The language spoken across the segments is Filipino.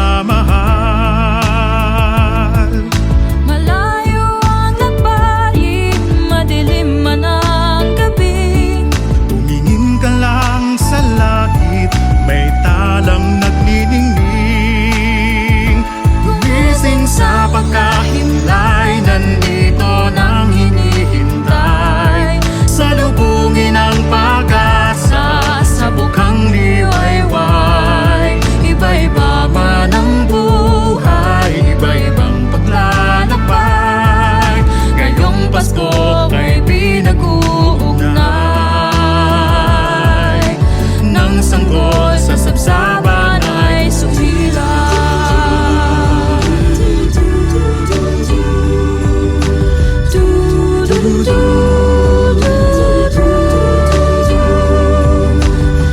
pagmamahal. Malayo ang nagbayid, madilim man ang gabi. Tumingin ka lang sa langit, may talang nagniningning. Gumising sa pagkahimlay, nandito nang hinihintay. Salubungin ang pag-asa sa bukang liwayway. Iba-iba man ang buhay, iba-ibang paglalakbay. Ngayong Pasko ay pinag-uugnay ng sanggol sa sabsaban ay sumilay.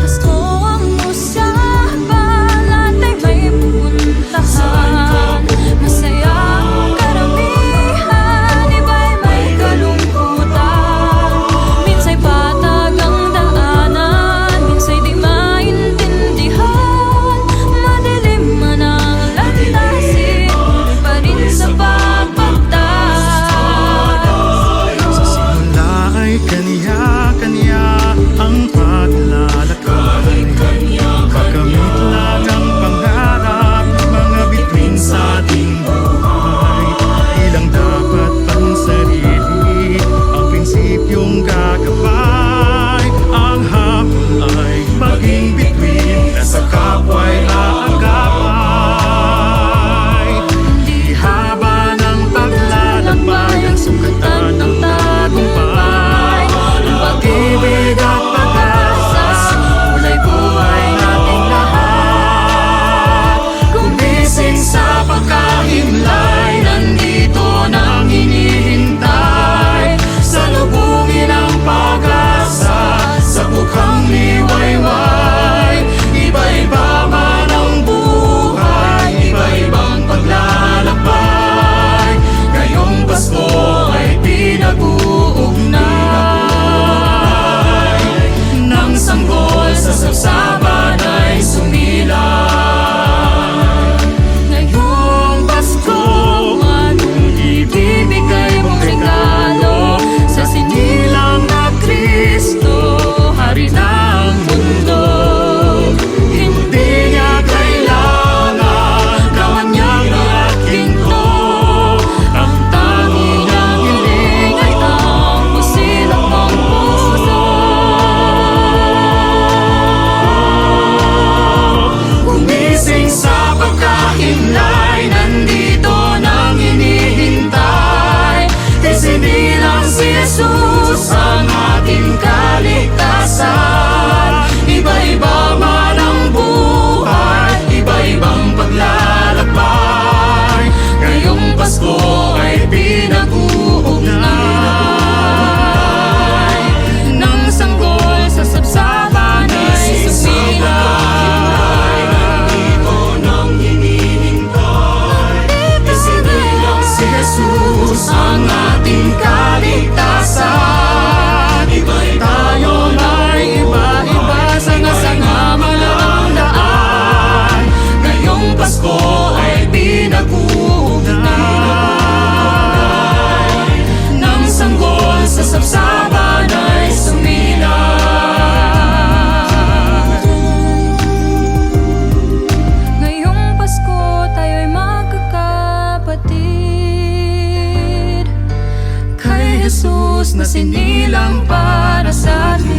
Pasko ang usapan, lahat ay may pupuntahan. Masaya ang karamihan, iba'y may kalungkutan. Minsa'y patag ang daanan, minsa'y di maintindihan. Madilim man ang lantasin, tuloy pa rin sa pagpagtas. Sa simula ay kanya-kanya ang paglalakbay. Pagkamit lang ang pangarap, mga bituin sa ating buhay. Ilang dapat pang sarili, ang prinsipyong gagabay. Ang hamon ay maging bituin na sa kapwa'y aagapay. Di haba ng paglalakbay ang sukatan ng tagumpay. Ang pag-ibig at pag-asa, kulay buhay nating lahat. Gumising sa pagkahimlay, nandito nang hinihintay. Salubungin ang pag-asa sa bukang liwayway. Iba-iba man ang buhay, iba-ibang paglalakbay. Ngayong Pasko ay pinag-uugnay ng sanggol sa sabsaban ay sumilay. Ngayong Pasko, anong ibibigay mong regalo sa sinilang na Kristo, Hari ng mundo? Hindi niya kailangan gawan niyang lahat ginto. Ang tangi niyang hiling ay ang pusilak mong puso. Gumising sa pagkahimlay, nandito nang hinihintay. Isinilang si Jesus ang ating kaligtasan. Iba-iba man ang buhay, iba-ibang paglalakbay. Ngayong Pasko ay pinag-uugnay ng sanggol sa sabsaban ay sumilay. Nandito nang hinihintay. Isinilang si Jesus ang ating kaligtasan. Tayo ay iba-iba, sanga-sanga man ang daan. Ngayong Pasko ay pinag-uugnay ng sanggol sa sabsaban ay sumilay. Ngayong Pasko, tayo'y magkakapatid kay Jesus na sinilang para sa atin.